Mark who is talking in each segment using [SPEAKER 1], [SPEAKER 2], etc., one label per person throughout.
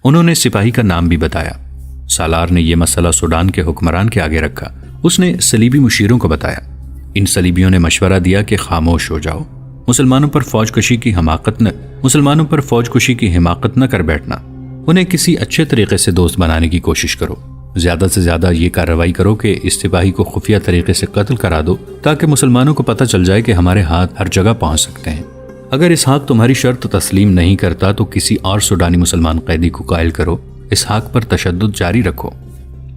[SPEAKER 1] انہوں نے سپاہی کا نام بھی بتایا۔ سالار نے یہ مسئلہ سوڈان کے حکمران کے آگے رکھا۔ اس نے صلیبی مشیروں کو بتایا۔ ان صلیبیوں نے مشورہ دیا کہ خاموش ہو جاؤ، مسلمانوں پر فوج کشی کی حماقت نہ کر بیٹھنا، انہیں کسی اچھے طریقے سے دوست بنانے کی کوشش کرو، زیادہ سے زیادہ یہ کارروائی کرو کہ اس سپاہی کو خفیہ طریقے سے قتل کرا دو تاکہ مسلمانوں کو پتہ چل جائے کہ ہمارے ہاتھ ہر جگہ پہنچ سکتے ہیں۔ اگر اسحاق تمہاری شرط تسلیم نہیں کرتا تو کسی اور سوڈانی مسلمان قیدی کو قائل کرو، اسحاق پر تشدد جاری رکھو۔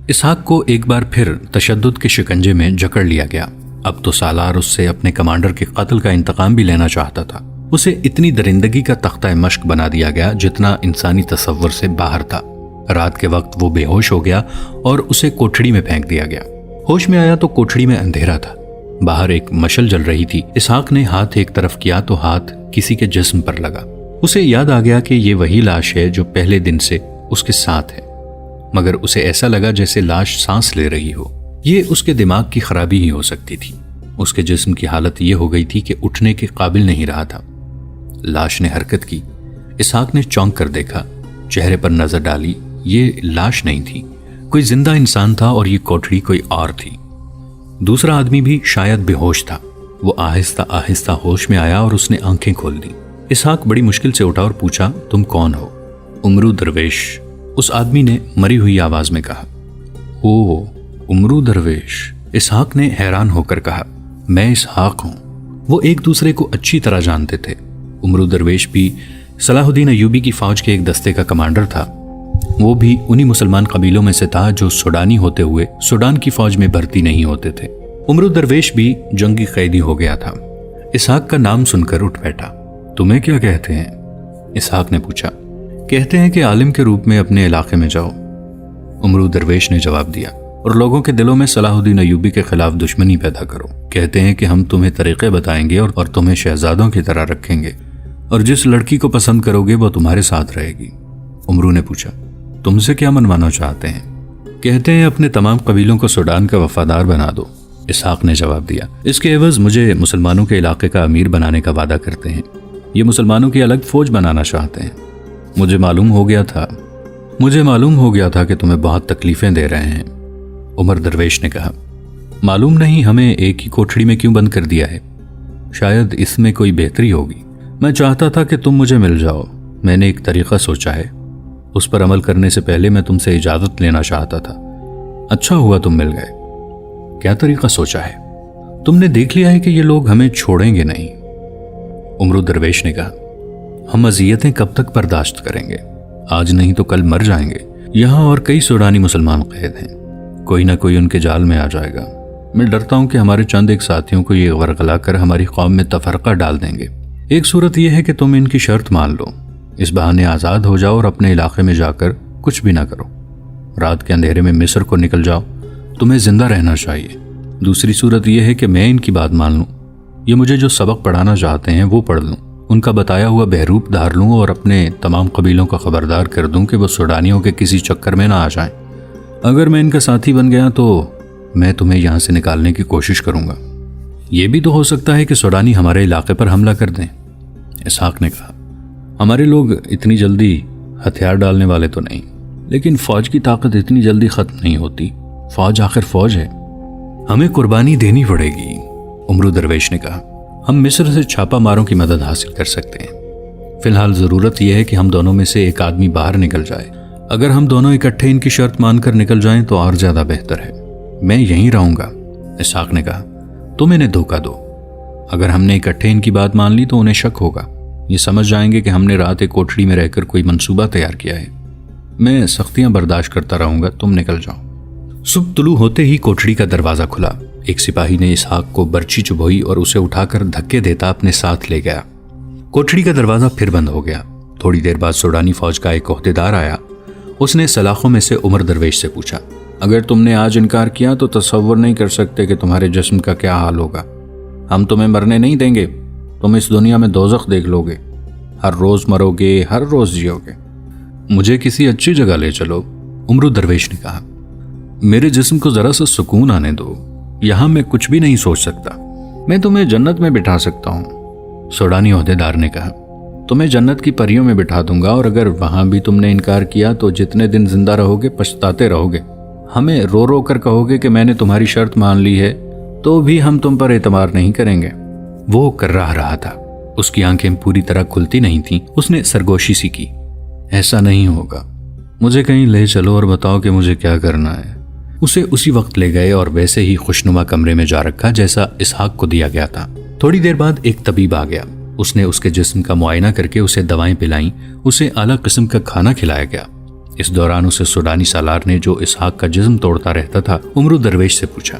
[SPEAKER 1] اسحاق کو ایک بار پھر تشدد کے شکنجے میں جکڑ لیا گیا۔ اب تو سالار اس سے اپنے کمانڈر کے قتل کا انتقام بھی لینا چاہتا تھا۔ اسے اتنی درندگی کا تختہ مشق بنا دیا گیا جتنا انسانی تصور سے باہر تھا۔ رات کے وقت وہ بے ہوش ہو گیا اور اسے کوٹھڑی میں پھینک دیا گیا۔ ہوش میں آیا تو کوٹھڑی میں اندھیرا تھا، باہر ایک مشل جل رہی تھی۔ اسحاق نے ہاتھ ایک طرف کیا تو ہاتھ کسی کے جسم پر لگا۔ اسے یاد آ گیا کہ یہ وہی لاش ہے جو پہلے دن سے اس کے ساتھ ہے، مگر اسے ایسا لگا جیسے لاش سانس لے رہی ہو۔ یہ اس کے دماغ کی خرابی ہی ہو سکتی تھی۔ اس کے جسم کی حالت یہ ہو گئی تھی کہ اٹھنے کے قابل نہیں رہا تھا۔ لاش نے حرکت کی۔ اسحاق نے چونک کر دیکھا، چہرے پر نظر ڈالی۔ یہ لاش نہیں تھی، کوئی زندہ انسان تھا اور یہ کوٹھڑی کوئی اور تھی۔ دوسرا آدمی بھی شاید بے ہوش تھا۔ وہ آہستہ آہستہ ہوش میں آیا اور اس نے آنکھیں کھول دی۔ اسحاق بڑی مشکل سے اٹھا اور پوچھا، تم کون ہو؟ عمرو درویش، اس آدمی نے مری ہوئی آواز میں کہا۔ او عمرو درویش، اسحاق نے حیران ہو کر کہا، میں اسحاق ہوں۔ وہ ایک دوسرے کو اچھی طرح جانتے تھے۔ عمرو درویش بھی صلاح الدین ایوبی کی فوج کے ایک دستے کا کمانڈر تھا۔ وہ بھی انہی مسلمان قبیلوں میں سے تھا جو سوڈانی ہوتے ہوئے سوڈان کی فوج میں بھرتی نہیں ہوتے تھے۔ عمرو درویش بھی جنگی قیدی ہو گیا تھا۔ اسحاق کا نام سن کر اٹھ بیٹھا۔ تمہیں کیا کہتے ہیں؟ اسحاق نے پوچھا۔ کہتے ہیں کہ عالم کے روپ میں اپنے علاقے میں جاؤ، عمرو درویش نے جواب دیا، اور لوگوں کے دلوں میں صلاح الدین ایوبی کے خلاف دشمنی پیدا کرو۔ کہتے ہیں کہ ہم تمہیں طریقے بتائیں گے اور تمہیں شہزادوں کی طرح رکھیں گے، اور جس لڑکی کو پسند کرو گے وہ تمہارے ساتھ رہے گی۔ عمرو نے پوچھا، تم سے کیا منوانا چاہتے ہیں؟ کہتے ہیں اپنے تمام قبیلوں کو سوڈان کا وفادار بنا دو، اسحاق نے جواب دیا۔ اس کے عوض مجھے مسلمانوں کے علاقے کا امیر بنانے کا وعدہ کرتے ہیں۔ یہ مسلمانوں کی الگ فوج بنانا چاہتے ہیں۔ مجھے معلوم ہو گیا تھا کہ تمہیں بہت تکلیفیں دے رہے ہیں، عمر درویش نے کہا۔ معلوم نہیں ہمیں ایک ہی کوٹھڑی میں کیوں بند کر دیا ہے، شاید اس میں کوئی بہتری ہوگی۔ میں چاہتا تھا کہ تم مجھے مل جاؤ۔ میں نے ایک طریقہ سوچا ہے، اس پر عمل کرنے سے پہلے میں تم سے اجازت لینا چاہتا تھا۔ اچھا ہوا تم مل گئے۔ کیا طریقہ سوچا ہے؟ تم نے دیکھ لیا ہے کہ یہ لوگ ہمیں چھوڑیں گے نہیں، عمرو درویش نے کہا۔ ہم اذیتیں کب تک برداشت کریں گے؟ آج نہیں تو کل مر جائیں گے۔ یہاں اور کئی سوڈانی مسلمان قید ہیں، کوئی نہ کوئی ان کے جال میں آ جائے گا۔ میں ڈرتا ہوں کہ ہمارے چند ایک ساتھیوں کو یہ ورغلا کر ہماری قوم میں تفرقہ ڈال دیں گے۔ ایک صورت یہ ہے کہ تم ان کی شرط مان لو، اس بہانے آزاد ہو جاؤ اور اپنے علاقے میں جا کر کچھ بھی نہ کرو۔ رات کے اندھیرے میں مصر کو نکل جاؤ، تمہیں زندہ رہنا چاہیے۔ دوسری صورت یہ ہے کہ میں ان کی بات مان لوں، یہ مجھے جو سبق پڑھانا چاہتے ہیں وہ پڑھ لوں، ان کا بتایا ہوا بہروپ دھار لوں اور اپنے تمام قبیلوں کا خبردار کر دوں کہ وہ سوڈانیوں کے کسی چکر میں نہ آ جائیں۔ اگر میں ان کا ساتھی بن گیا تو میں تمہیں یہاں سے نکالنے کی کوشش کروں گا۔ یہ بھی تو ہو سکتا ہے کہ سوڈانی ہمارے علاقے پر حملہ کر دیں، اسحاق نے کہا۔ ہمارے لوگ اتنی جلدی ہتھیار ڈالنے والے تو نہیں، لیکن فوج کی طاقت اتنی جلدی ختم نہیں ہوتی۔ فوج آخر فوج ہے، ہمیں قربانی دینی پڑے گی، عمرو درویش نے کہا۔ ہم مصر سے چھاپا ماروں کی مدد حاصل کر سکتے ہیں۔ فی الحال ضرورت یہ ہے کہ ہم دونوں میں سے ایک آدمی باہر نکل جائے۔ اگر ہم دونوں اکٹھے ان کی شرط مان کر نکل جائیں تو اور زیادہ بہتر ہے۔ میں یہیں رہوں گا، اسحاق نے کہا۔ تم انہیں دھوکہ دو، اگر ہم نے اکٹھے ان کی بات مان لی تو انہیں شک ہوگا، یہ سمجھ جائیں گے کہ ہم نے رات ایک کوٹھڑی میں رہ کر کوئی منصوبہ تیار کیا ہے۔ میں سختیاں برداشت کرتا رہوں گا، تم نکل جاؤ۔ صبح طلوع ہوتے ہی کوٹھڑی کا دروازہ کھلا۔ ایک سپاہی نے اسحاق کو برچی چبھوئی اور اسے اٹھا کر دھکے دیتا اپنے ساتھ لے گیا۔ کوٹھڑی کا دروازہ پھر بند ہو گیا۔ تھوڑی دیر بعد سوڈانی فوج کا ایک عہدیدار آیا۔ اس نے سلاخوں میں سے عمر درویش سے پوچھا، اگر تم نے آج انکار کیا تو تصور نہیں کر سکتے کہ تمہارے جسم کا کیا حال ہوگا۔ ہم تمہیں مرنے نہیں دیں گے، تم اس دنیا میں دوزخ دیکھ لو گے، ہر روز مرو گے، ہر روز جیو گے۔ مجھے کسی اچھی جگہ لے چلو، عمرو درویش نے کہا۔ میرے جسم کو ذرا سا سکون آنے دو، یہاں میں کچھ بھی نہیں سوچ سکتا۔ میں تمہیں جنت میں بٹھا سکتا ہوں، سوڈانی عہدیدار نے کہا۔ تمہیں جنت کی پریوں میں بٹھا دوں گا، اور اگر وہاں بھی تم نے انکار کیا تو جتنے دن زندہ رہو گے پچھتاتے رہو گے۔ ہمیں رو رو کر کہو گے کہ میں نے تمہاری شرط مان لی ہے، تو بھی ہم تم پر اعتبار نہیں کریں گے۔ وہ کرراہ رہا تھا، اس کی آنکھیں پوری طرح کھلتی نہیں تھیں۔ اس نے سرگوشی سی کی، ایسا نہیں ہوگا، مجھے کہیں لے چلو اور بتاؤ کہ مجھے کیا کرنا ہے۔ اسے اسی وقت لے گئے اور ویسے ہی خوشنما کمرے میں جا رکھا جیسا اسحاق کو دیا گیا تھا۔ تھوڑی دیر بعد ایک طبیب آ گیا۔ اس نے اس کے جسم کا معائنہ کر کے اسے دوائیں پلائیں، اسے اعلیٰ قسم کا کھانا کھلایا گیا۔ اس دوران اسے سوڈانی سالار نے، جو اسحاق کا جسم توڑتا رہتا تھا، عمرو درویش سے پوچھا،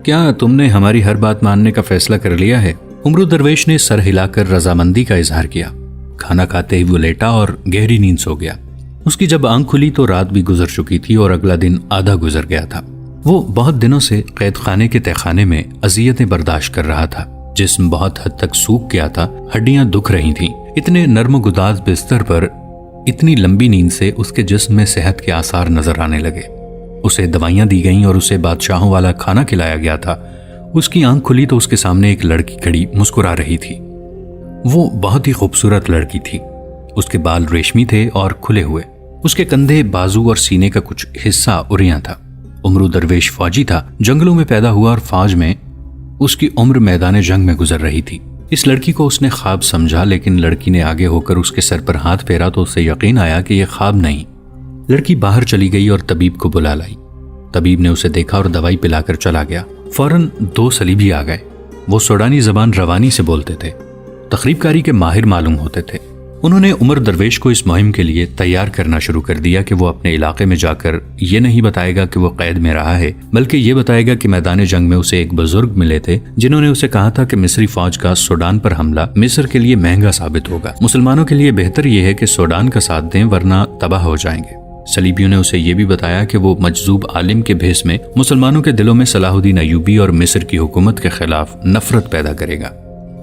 [SPEAKER 1] کیا تم نے ہماری ہر بات ماننے کا فیصلہ کر لیا ہے؟ عمرو درویش نے سر ہلا کر رضامندی کا اظہار کیا۔ کھانا کھاتے ہی وہ لیٹا اور گہری نیند سو گیا۔ اس کی جب آنکھ کھلی تو رات بھی گزر چکی تھی اور اگلا دن آدھا گزر گیا تھا۔ وہ بہت دنوں سے قید خانے کے تہخانے میں اذیتیں برداشت کر رہا تھا۔ جسم بہت حد تک سوکھ گیا تھا، ہڈیاں دکھ رہی تھیں۔ اتنے نرم و گداز بستر پر اتنی لمبی نیند سے اس کے جسم میں صحت کے آثار نظر آنے لگے۔ اسے دوائیاں دی گئیں اور اسے بادشاہوں والا کھانا کھلایا گیا تھا۔ اس کی آنکھ کھلی تو اس کے سامنے ایک لڑکی کھڑی مسکرا رہی تھی۔ وہ بہت ہی خوبصورت لڑکی تھی۔ اس کے بال ریشمی تھے اور کھلے ہوئے۔ اس کے کندھے، بازو اور سینے کا کچھ حصہ اریاں تھا۔ عمرو درویش فوجی تھا، جنگلوں میں پیدا ہوا اور فوج میں اس کی عمر میدان جنگ میں گزر رہی تھی۔ اس لڑکی کو اس نے خواب سمجھا، لیکن لڑکی نے آگے ہو کر اس کے سر پر ہاتھ پھیرا تو اسے یقین آیا کہ یہ خواب نہیں۔ لڑکی باہر چلی گئی اور طبیب کو بلا لائی۔ طبیب نے اسے دیکھا اور دوائی پلا کر چلا گیا۔ فوراً 2 صلیبی آ گئے۔ وہ سوڈانی زبان روانی سے بولتے تھے، تخریب کاری کے ماہر معلوم ہوتے تھے۔ انہوں نے عمر درویش کو اس مہم کے لیے تیار کرنا شروع کر دیا کہ وہ اپنے علاقے میں جا کر یہ نہیں بتائے گا کہ وہ قید میں رہا ہے، بلکہ یہ بتائے گا کہ میدان جنگ میں اسے ایک بزرگ ملے تھے جنہوں نے اسے کہا تھا کہ مصری فوج کا سوڈان پر حملہ مصر کے لیے مہنگا ثابت ہوگا۔ مسلمانوں کے لیے بہتر یہ ہے کہ سوڈان کا ساتھ دیں ورنہ تباہ ہو جائیں گے۔ صلیبیوں نے اسے یہ بھی بتایا کہ وہ مجذوب عالم کے بھیس میں مسلمانوں کے دلوں میں صلاح الدین ایوبی اور مصر کی حکومت کے خلاف نفرت پیدا کرے گا۔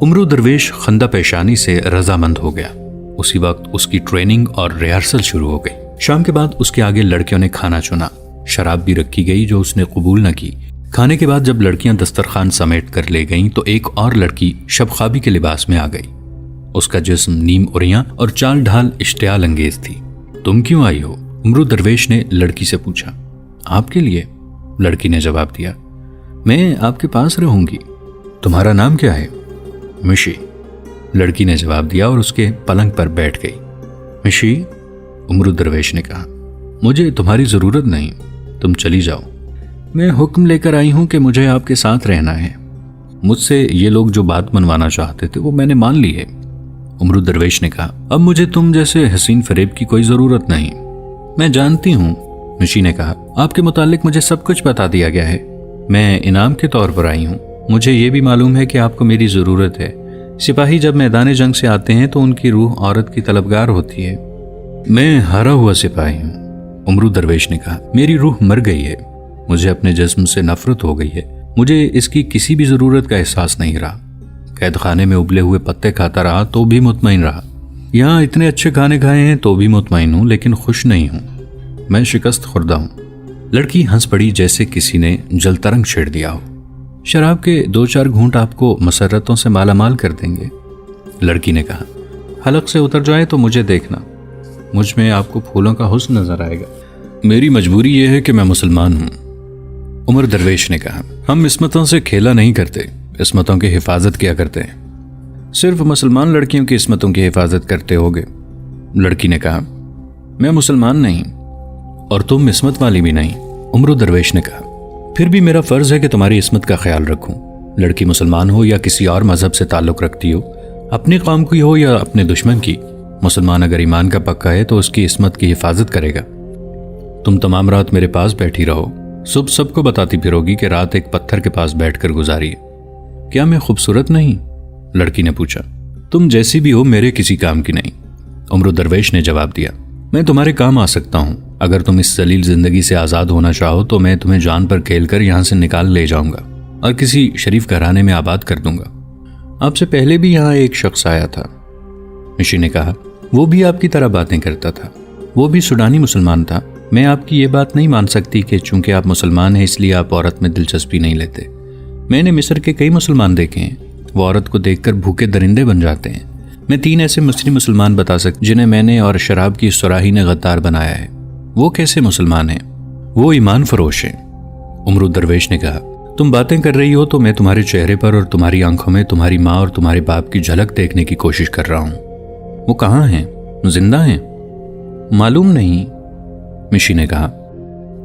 [SPEAKER 1] عمرو درویش خندہ پیشانی سے رضامند ہو گیا۔ اسی وقت اس کی ٹریننگ اور ریہرسل شروع ہو گئی۔ شام کے بعد اس کے آگے لڑکیوں نے کھانا چنا۔ شراب بھی رکھی گئی جو اس نے قبول نہ کی۔ کھانے کے بعد جب لڑکیاں دسترخوان سمیٹ کر لے گئیں تو ایک اور لڑکی شب خوابی کے لباس میں آ گئی۔ اس کا جسم نیم اریاں اور چال ڈھال اشتعال انگیز تھی۔ تم کیوں آئی ہو؟ عمرو درویش نے لڑکی سے پوچھا۔ آپ کے لیے، لڑکی نے جواب دیا، میں آپ کے پاس رہوں گی۔ تمہارا نام کیا ہے؟ مشی، لڑکی نے جواب دیا اور اس کے پلنگ پر بیٹھ گئی۔ مشی، عمرو درویش نے کہا، مجھے تمہاری ضرورت نہیں، تم چلی جاؤ۔ میں حکم لے کر آئی ہوں کہ مجھے آپ کے ساتھ رہنا ہے۔ مجھ سے یہ لوگ جو بات منوانا چاہتے تھے وہ میں نے مان لی ہے۔ عمرو درویش نے کہا، اب مجھے تم جیسے حسین فریب کی کوئی ضرورت نہیں۔ میں جانتی ہوں، مشی نے کہا، آپ کے متعلق مجھے سب کچھ بتا دیا گیا ہے۔ میں انعام کے طور پر آئی ہوں۔ مجھے یہ بھی معلوم ہے کہ آپ کو میری ضرورت ہے۔ سپاہی جب میدان جنگ سے آتے ہیں تو ان کی روح عورت کی طلبگار ہوتی ہے۔ میں ہارا ہوا سپاہی ہوں، عمرو درویش نے کہا، میری روح مر گئی ہے، مجھے اپنے جسم سے نفرت ہو گئی ہے، مجھے اس کی کسی بھی ضرورت کا احساس نہیں رہا۔ قید خانے میں ابلے ہوئے پتے کھاتا رہا تو بھی مطمئن رہا، یہاں اتنے اچھے کھانے کھائے ہیں تو بھی مطمئن ہوں، لیکن خوش نہیں ہوں، میں شکست خوردہ ہوں۔ لڑکی ہنس پڑی جیسے کسی نے جل ترنگ چھیڑ دیا ہو۔ شراب کے 2-4 گھونٹ آپ کو مسرتوں سے مالا مال کر دیں گے، لڑکی نے کہا۔ حلق سے اتر جائے تو مجھے دیکھنا، مجھ میں آپ کو پھولوں کا حسن نظر آئے گا۔ میری مجبوری یہ ہے کہ میں مسلمان ہوں، عمر درویش نے کہا۔ ہم عصمتوں سے کھیلا نہیں کرتے، عصمتوں کی حفاظت کیا کرتے ہیں۔ صرف مسلمان لڑکیوں کی عصمتوں کی حفاظت کرتے ہوگے، لڑکی نے کہا۔ میں مسلمان نہیں اور تم عصمت والی بھی نہیں، عمرو درویش نے کہا۔ پھر بھی میرا فرض ہے کہ تمہاری عصمت کا خیال رکھوں، لڑکی مسلمان ہو یا کسی اور مذہب سے تعلق رکھتی ہو، اپنی قوم کی ہو یا اپنے دشمن کی، مسلمان اگر ایمان کا پکا ہے تو اس کی عصمت کی حفاظت کرے گا۔ تم تمام رات میرے پاس بیٹھی رہو، صبح سب کو بتاتی پھرو گی کہ رات ایک پتھر کے پاس بیٹھ کر گزاری ہے۔ کیا میں خوبصورت نہیں؟ لڑکی نے پوچھا۔ تم جیسی بھی ہو میرے کسی کام کی نہیں، عمرو درویش نے جواب دیا۔ میں تمہارے کام آ سکتا ہوں، اگر تم اس ذلیل زندگی سے آزاد ہونا چاہو تو میں تمہیں جان پر کھیل کر یہاں سے نکال لے جاؤں گا اور کسی شریف گھرانے میں آباد کر دوں گا۔ آپ سے پہلے بھی یہاں ایک شخص آیا تھا، مشی نے کہا، وہ بھی آپ کی طرح باتیں کرتا تھا، وہ بھی سوڈانی مسلمان تھا۔ میں آپ کی یہ بات نہیں مان سکتی کہ چونکہ آپ مسلمان ہیں اس لیے آپ عورت میں دلچسپی نہیں لیتے۔ میں نے مصر کے کئی مسلمان دیکھے ہیں، وہ عورت کو دیکھ کر بھوکے درندے بن جاتے ہیں۔ میں 3 ایسے مصری مسلمان بتا سکتا جنہیں میں نے اور شراب کی سراہی نے غدار بنایا ہے۔ وہ کیسے مسلمان ہیں؟ وہ ایمان فروش ہیں۔ عمرو درویش نے کہا، تم باتیں کر رہی ہو تو میں تمہارے چہرے پر اور تمہاری آنکھوں میں تمہاری ماں اور تمہارے باپ کی جھلک دیکھنے کی کوشش کر رہا ہوں۔ وہ کہاں ہیں؟ زندہ ہیں؟ معلوم نہیں، مشی نے کہا۔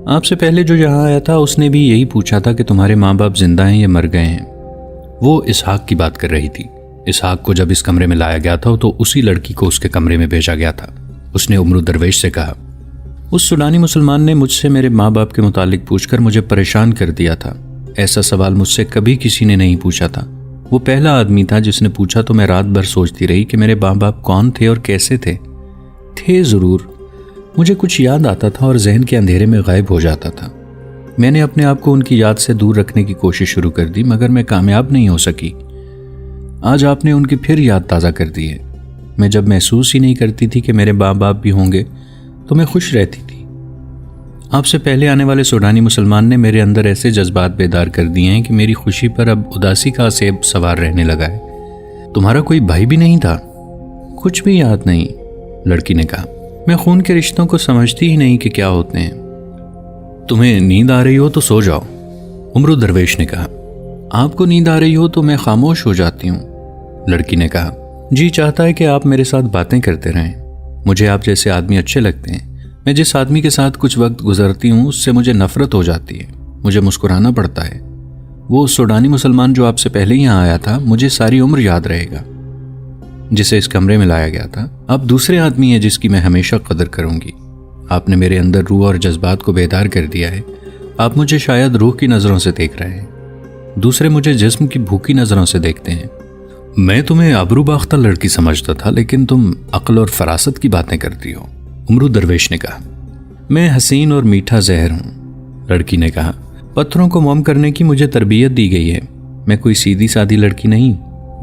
[SPEAKER 1] آپ سے پہلے جو یہاں آیا تھا اس نے بھی یہی پوچھا تھا کہ تمہارے ماں باپ زندہ ہیں یا مر گئے ہیں۔ وہ اسحاق کی بات کر رہی تھی۔ اسحاق کو جب اس کمرے میں لایا گیا تھا تو اسی لڑکی کو اس کے کمرے میں بھیجا گیا تھا۔ اس نے عمرو درویش سے کہا، اس سوڈانی مسلمان نے مجھ سے میرے ماں باپ کے متعلق پوچھ کر مجھے پریشان کر دیا تھا۔ ایسا سوال مجھ سے کبھی کسی نے نہیں پوچھا تھا۔ وہ پہلا آدمی تھا جس نے پوچھا تو میں رات بھر سوچتی رہی کہ میرے ماں باپ کون تھے اور کیسے تھے ضرور، مجھے کچھ یاد آتا تھا اور ذہن کے اندھیرے میں غائب ہو جاتا تھا۔ میں نے اپنے آپ کو ان کی یاد سے دور رکھنے کی کوشش شروع کر دی مگر میں کامیاب نہیں ہو سکی۔ آج آپ نے ان کی پھر یاد تازہ کر دی ہے۔ میں جب محسوس ہی نہیں کرتی تھی کہ میرے ماں باپ بھی ہوں گے تو میں خوش رہتی تھی۔ آپ سے پہلے آنے والے سوڈانی مسلمان نے میرے اندر ایسے جذبات بیدار کر دیے ہیں کہ میری خوشی پر اب اداسی کا سیب سوار رہنے لگا ہے۔ تمہارا کوئی بھائی بھی نہیں تھا؟ کچھ بھی یاد نہیں، لڑکی نے کہا۔ میں خون کے رشتوں کو سمجھتی ہی نہیں کہ کیا ہوتے ہیں۔ تمہیں نیند آ رہی ہو تو سو جاؤ، عمرو درویش نے کہا۔ آپ کو نیند آ رہی ہو تو میں خاموش ہو جاتی ہوں، لڑکی نے کہا۔ جی چاہتا ہے کہ آپ میرے ساتھ باتیں کرتے رہیں۔ مجھے آپ جیسے آدمی اچھے لگتے ہیں۔ میں جس آدمی کے ساتھ کچھ وقت گزرتی ہوں اس سے مجھے نفرت ہو جاتی ہے، مجھے مسکرانا پڑتا ہے۔ وہ سوڈانی مسلمان جو آپ سے پہلے یہاں آیا تھا مجھے ساری عمر یاد رہے گا، جسے اس کمرے میں لایا گیا تھا۔ آپ دوسرے آدمی ہیں جس کی میں ہمیشہ قدر کروں گی۔ آپ نے میرے اندر روح اور جذبات کو بیدار کر دیا ہے۔ آپ مجھے شاید روح کی نظروں سے دیکھ رہے ہیں، دوسرے مجھے جسم کی بھوکی نظروں سے دیکھتے ہیں۔ میں تمہیں آبرو باختہ لڑکی سمجھتا تھا لیکن تم عقل اور فراست کی باتیں کرتی ہو، عمرو درویش نے کہا۔ میں حسین اور میٹھا زہر ہوں، لڑکی نے کہا۔ پتھروں کو موم کرنے کی مجھے تربیت دی گئی ہے۔ میں کوئی سیدھی سادھی لڑکی نہیں۔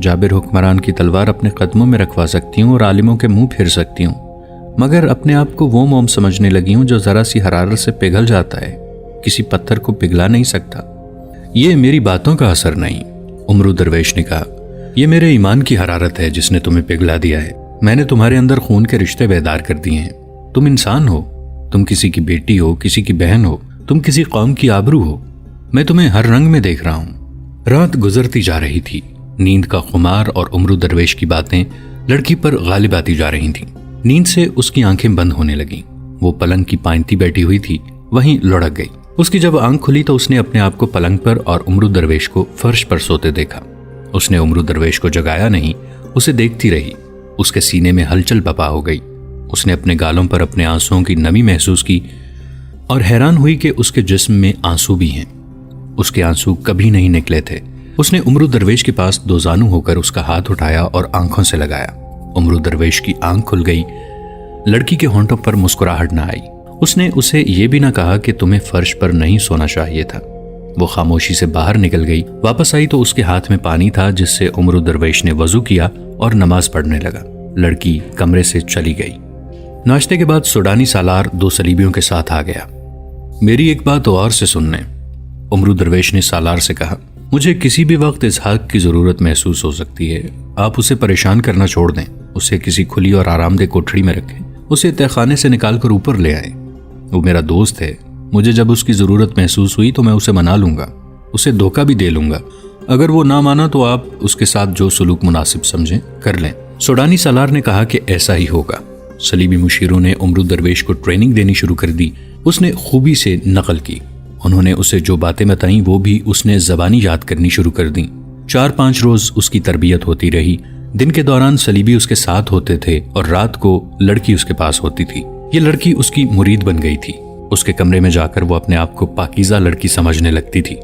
[SPEAKER 1] جابر حکمران کی تلوار اپنے قدموں میں رکھوا سکتی ہوں اور عالموں کے منہ پھیر سکتی ہوں، مگر اپنے آپ کو وہ موم سمجھنے لگی ہوں جو ذرا سی حرارت سے پگھل جاتا ہے، کسی پتھر کو پگھلا نہیں سکتا۔ یہ میری باتوں کا اثر نہیں، عمرو درویش نے کہا۔ یہ میرے ایمان کی حرارت ہے جس نے تمہیں پگھلا دیا ہے۔ میں نے تمہارے اندر خون کے رشتے بیدار کر دیے ہیں۔ تم انسان ہو، تم کسی کی بیٹی ہو، کسی کی بہن ہو، تم کسی قوم کی آبرو ہو۔ میں تمہیں ہر رنگ میں دیکھ رہا ہوں۔ رات گزرتی جا رہی تھی، نیند کا خمار اور عمرو درویش کی باتیں لڑکی پر غالب آتی جا رہی تھیں۔ نیند سے اس کی آنکھیں بند ہونے لگیں۔ وہ پلنگ کی پائنتی بیٹھی ہوئی تھی، وہیں لڑک گئی۔ اس کی جب آنکھ کھلی تو اس نے اپنے آپ کو پلنگ پر اور عمرو درویش کو فرش پر سوتے دیکھا۔ اس نے عمرو درویش کو جگایا نہیں، اسے دیکھتی رہی۔ اس کے سینے میں ہلچل بپا ہو گئی۔ اس نے اپنے گالوں پر اپنے آنسوؤں کی نمی محسوس کی اور حیران ہوئی کہ اس کے جسم میں آنسو بھی ہیں۔ اس کے آنسو کبھی نہیں نکلے تھے۔ اس نے عمرو درویش کے پاس دو زانو ہو کر اس کا ہاتھ اٹھایا اور آنکھوں سے لگایا۔ عمرو درویش کی آنکھ کھل گئی۔ لڑکی کے ہونٹوں پر مسکراہٹ نہ آئی۔ اس نے اسے یہ بھی نہ کہا کہ تمہیں فرش پر نہیں سونا چاہیے تھا۔ وہ خاموشی سے باہر نکل گئی۔ واپس آئی تو اس کے ہاتھ میں پانی تھا جس سے عمرو درویش نے وضو کیا اور نماز پڑھنے لگا۔ لڑکی کمرے سے چلی گئی۔ ناشتے کے بعد سوڈانی سالار دو صلیبیوں کے ساتھ آ گیا۔ میری ایک بات غور سے سننے، عمرو درویش نے سالار سے کہا۔ مجھے کسی بھی وقت اسحاق کی ضرورت محسوس ہو سکتی ہے۔ آپ اسے پریشان کرنا چھوڑ دیں، اسے کسی کھلی اور آرام دہ کوٹھڑی میں رکھیں، اسے تہہ خانے سے نکال کر اوپر لے آئیں۔ وہ میرا دوست ہے، مجھے جب اس کی ضرورت محسوس ہوئی تو میں اسے منا لوں گا، اسے دھوکہ بھی دے لوں گا۔ اگر وہ نہ مانا تو آپ اس کے ساتھ جو سلوک مناسب سمجھیں کر لیں۔ سوڈانی سالار نے کہا کہ ایسا ہی ہوگا۔ صلیبی مشیروں نے عمرو درویش کو ٹریننگ دینی شروع کر دی۔ اس نے خوبی سے نقل کی۔ انہوں نے اسے جو باتیں بتائیں وہ بھی اس نے زبانی یاد کرنی شروع کر دیں۔ 4-5 روز اس کی تربیت ہوتی رہی۔ دن کے دوران صلیبی اس کے ساتھ ہوتے تھے اور رات کو لڑکی اس کے پاس ہوتی تھی۔ یہ لڑکی اس کی مرید بن گئی تھی۔ اس کے کمرے میں جا کر وہ اپنے آپ کو پاکیزہ لڑکی سمجھنے لگتی تھی۔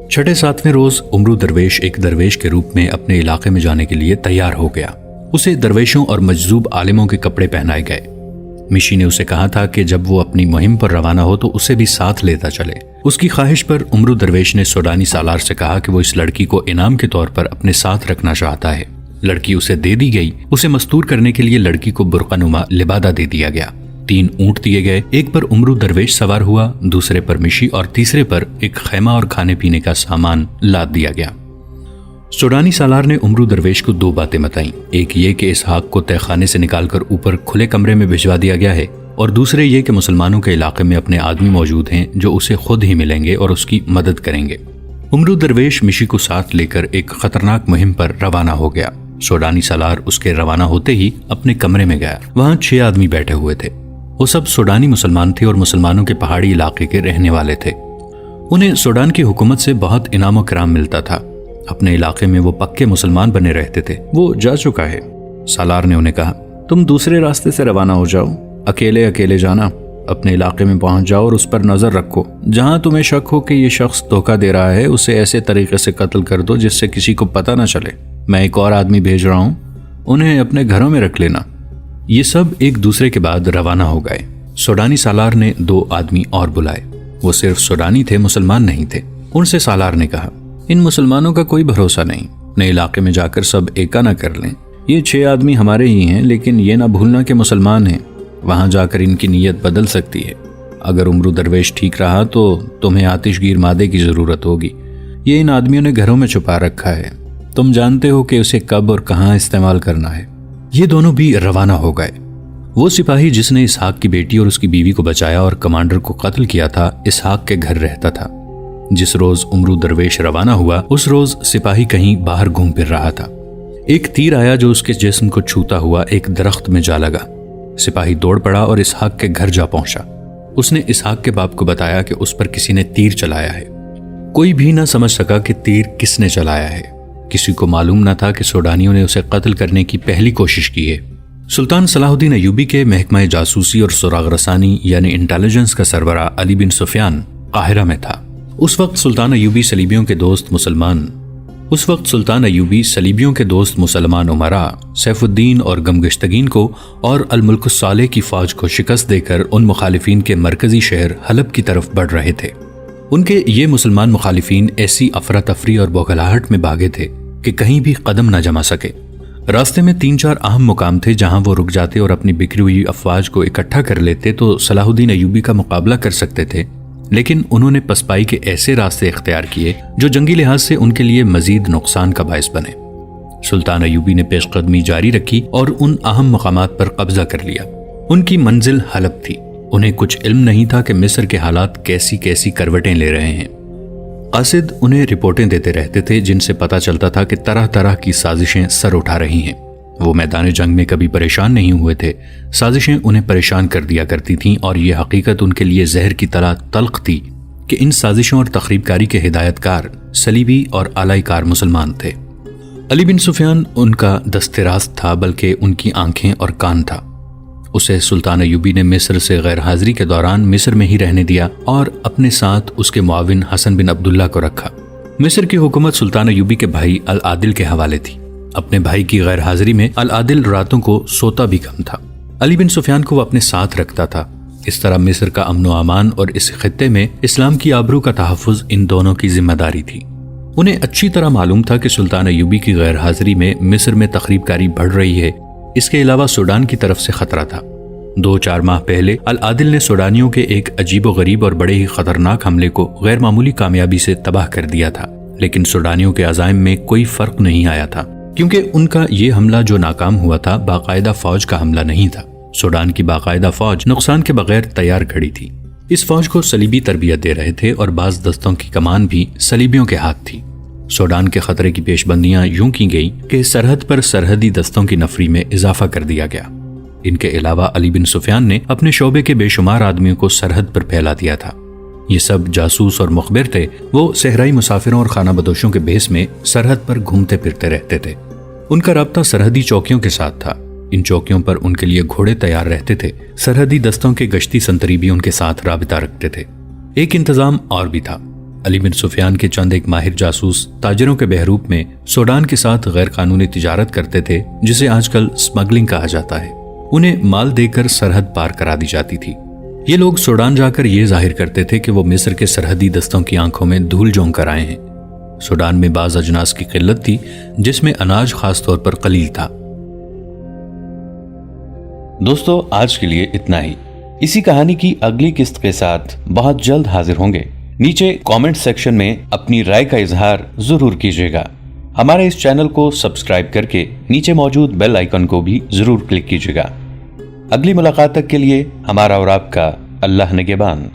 [SPEAKER 1] 6-7ویں روز عمرو درویش ایک درویش کے روپ میں اپنے علاقے میں جانے کے لیے تیار ہو گیا۔ اسے درویشوں اور مجذوب عالموں کے کپڑے پہنائے گئے۔ مشی نے اسے کہا تھا کہ جب وہ اپنی مہم پر روانہ ہو تو اسے بھی ساتھ لیتا چلے۔ اس کی خواہش پر عمرو درویش نے سوڈانی سالار سے کہا کہ وہ اس لڑکی کو انعام کے طور پر اپنے ساتھ رکھنا چاہتا ہے۔ لڑکی اسے دے دی گئی۔ اسے مستور کرنے کے لیے لڑکی کو برقع نما لبادہ دے دیا گیا۔ 3 اونٹ دیے گئے، ایک پر عمرو درویش سوار ہوا، دوسرے پر مشی اور تیسرے پر ایک خیمہ اور کھانے پینے کا سامان لاد دیا گیا۔ سوڈانی سالار نے عمرو درویش کو 2 باتیں بتائیں، ایک یہ کہ اسحاق کو تہ خانے سے نکال کر اوپر کھلے کمرے میں بھجوا دیا گیا ہے، اور دوسرے یہ کہ مسلمانوں کے علاقے میں اپنے آدمی موجود ہیں جو اسے خود ہی ملیں گے اور اس کی مدد کریں گے۔ عمرو درویش مشی کو ساتھ لے کر ایک خطرناک مہم پر روانہ ہو گیا۔ سوڈانی سالار اس کے روانہ ہوتے ہی اپنے کمرے میں گیا۔ وہاں 6 آدمی بیٹھے ہوئے تھے۔ وہ سب سوڈانی مسلمان تھے اور مسلمانوں کے پہاڑی علاقے کے رہنے والے تھے۔ انہیں سوڈان کی حکومت سے بہت انعام و کرام ملتا تھا۔ اپنے علاقے میں وہ پکے مسلمان بنے رہتے تھے۔ وہ جا چکا ہے۔ سالار نے انہیں کہا، تم دوسرے راستے سے روانہ ہو جاؤ، اکیلے جانا، اپنے علاقے میں پہنچ جاؤ اور اس پر نظر رکھو۔ جہاں تمہیں شک ہو کہ یہ شخص دھوکہ دے رہا ہے، اسے ایسے طریقے سے قتل کر دو جس سے کسی کو پتہ نہ چلے۔ میں ایک اور آدمی بھیج رہا ہوں، انہیں اپنے گھروں میں رکھ لینا۔ یہ سب ایک دوسرے کے بعد روانہ ہو گئے۔ سوڈانی سالار نے 2 آدمی اور بلائے۔ وہ صرف سوڈانی تھے، مسلمان نہیں تھے۔ ان سے سالار نے کہا، ان مسلمانوں کا کوئی بھروسہ نہیں، نئے علاقے میں جا کر سب ایکا نہ کر لیں۔ یہ 6 آدمی ہمارے ہی ہیں، لیکن یہ نہ بھولنا کہ مسلمان ہیں۔ وہاں جا کر ان کی نیت بدل سکتی ہے۔ اگر عمرو درویش ٹھیک رہا تو تمہیں آتش گیر مادے کی ضرورت ہوگی۔ یہ ان آدمیوں نے گھروں میں چھپا رکھا ہے، تم جانتے ہو کہ اسے کب اور کہاں استعمال کرنا ہے۔ یہ دونوں بھی روانہ ہو گئے۔ وہ سپاہی جس نے اسحاق کی بیٹی اور اس کی بیوی کو بچایا اور کمانڈر کو قتل کیا تھا، اسحاق کے گھر رہتا تھا۔ جس روز عمرو درویش روانہ ہوا، اس روز سپاہی کہیں باہر گھوم پھر رہا تھا۔ ایک تیر آیا جو اس کے جسم کو چھوتا ہوا ایک درخت میں جا لگا۔ سپاہی دوڑ پڑا اور اسحاق کے گھر جا پہنچا۔ اس نے اسحاق کے باپ کو بتایا کہ اس پر کسی نے تیر چلایا ہے۔ کوئی بھی نہ سمجھ سکا کہ تیر کس نے چلایا ہے۔ کسی کو معلوم نہ تھا کہ سوڈانیوں نے اسے قتل کرنے کی پہلی کوشش کی ہے۔ سلطان صلاح الدین ایوبی کے محکمہ جاسوسی اور سراغ رسانی یعنی انٹیلیجنس کا سربراہ علی بن سفیان قاہرہ میں تھا۔ اس وقت سلطان ایوبی صلیبیوں کے دوست مسلمان امراء سیف الدین اور گمگشتگین کو اور الملک الصالح کی فوج کو شکست دے کر ان مخالفین کے مرکزی شہر حلب کی طرف بڑھ رہے تھے۔ ان کے یہ مسلمان مخالفین ایسی افراتفری اور بوگھلاہٹ میں بھاگے تھے کہ کہیں بھی قدم نہ جما سکے۔ راستے میں 3-4 اہم مقام تھے جہاں وہ رک جاتے اور اپنی بکھری ہوئی افواج کو اکٹھا کر لیتے تو صلاح الدین ایوبی کا مقابلہ کر سکتے تھے، لیکن انہوں نے پسپائی کے ایسے راستے اختیار کیے جو جنگی لحاظ سے ان کے لیے مزید نقصان کا باعث بنے۔ سلطان ایوبی نے پیش قدمی جاری رکھی اور ان اہم مقامات پر قبضہ کر لیا۔ ان کی منزل حلب تھی۔ انہیں کچھ علم نہیں تھا کہ مصر کے حالات کیسی کروٹیں لے رہے ہیں۔ قاصد انہیں رپورٹیں دیتے رہتے تھے جن سے پتہ چلتا تھا کہ طرح طرح کی سازشیں سر اٹھا رہی ہیں۔ وہ میدان جنگ میں کبھی پریشان نہیں ہوئے تھے، سازشیں انہیں پریشان کر دیا کرتی تھیں، اور یہ حقیقت ان کے لیے زہر کی طرح تلخ تھی کہ ان سازشوں اور تخریب کاری کے ہدایت کار صلیبی اور آلائی کار مسلمان تھے۔ علی بن سفیان ان کا دست راست تھا، بلکہ ان کی آنکھیں اور کان تھا۔ اسے سلطان ایوبی نے مصر سے غیر حاضری کے دوران مصر میں ہی رہنے دیا اور اپنے ساتھ اس کے معاون حسن بن عبداللہ کو رکھا۔ مصر کی حکومت سلطان ایوبی کے بھائی العادل کے حوالے تھی۔ اپنے بھائی کی غیر حاضری میں العادل راتوں کو سوتا بھی کم تھا۔ علی بن سفیان کو وہ اپنے ساتھ رکھتا تھا۔ اس طرح مصر کا امن و امان اور اس خطے میں اسلام کی آبرو کا تحفظ ان دونوں کی ذمہ داری تھی۔ انہیں اچھی طرح معلوم تھا کہ سلطان ایوبی کی غیر حاضری میں مصر میں تخریب کاری بڑھ رہی ہے۔ اس کے علاوہ سوڈان کی طرف سے خطرہ تھا۔ 2-4 ماہ پہلے العادل نے سوڈانیوں کے ایک عجیب و غریب اور بڑے ہی خطرناک حملے کو غیر معمولی کامیابی سے تباہ کر دیا تھا، لیکن سوڈانیوں کے عزائم میں کوئی فرق نہیں آیا تھا، کیونکہ ان کا یہ حملہ جو ناکام ہوا تھا باقاعدہ فوج کا حملہ نہیں تھا۔ سوڈان کی باقاعدہ فوج نقصان کے بغیر تیار کھڑی تھی۔ اس فوج کو صلیبی تربیت دے رہے تھے اور بعض دستوں کی کمان بھی صلیبیوں کے ہاتھ تھی۔ سوڈان کے خطرے کی پیش بندیاں یوں کی گئیں کہ سرحد پر سرحدی دستوں کی نفری میں اضافہ کر دیا گیا۔ ان کے علاوہ علی بن سفیان نے اپنے شعبے کے بے شمار آدمیوں کو سرحد پر پھیلا دیا تھا۔ یہ سب جاسوس اور مخبر تھے۔ وہ صحرائی مسافروں اور خانہ بدوشوں کے بھیس میں سرحد پر گھومتے پھرتے رہتے تھے۔ ان کا رابطہ سرحدی چوکیوں کے ساتھ تھا۔ ان چوکیوں پر ان کے لیے گھوڑے تیار رہتے تھے۔ سرحدی دستوں کے گشتی سنتری بھی ان کے ساتھ رابطہ رکھتے تھے۔ ایک انتظام اور بھی تھا۔ علی بن سفیان کے چند ایک ماہر جاسوس تاجروں کے بہروپ میں سوڈان کے ساتھ غیر قانونی تجارت کرتے تھے، جسے آج کل سمگلنگ کہا جاتا ہے۔ انہیں مال دے کر سرحد پار کرا دی جاتی تھی۔ یہ لوگ سوڈان جا کر یہ ظاہر کرتے تھے کہ وہ مصر کے سرحدی دستوں کی آنکھوں میں دھول جھونک کر آئے ہیں۔ سوڈان میں بعض اجناس کی قلت تھی، جس میں اناج خاص طور پر قلیل تھا۔
[SPEAKER 2] دوستو، آج کے لیے اتنا ہی۔ اسی کہانی کی اگلی قسط کے ساتھ بہت جلد حاضر ہوں گے۔ نیچے کامنٹ سیکشن میں اپنی رائے کا اظہار ضرور کیجیے گا۔ ہمارے اس چینل کو سبسکرائب کر کے نیچے موجود بیل آئیکن کو بھی ضرور کلک کیجیے گا۔ اگلی ملاقات تک کے لیے ہمارا اور آپ کا اللہ نگہبان۔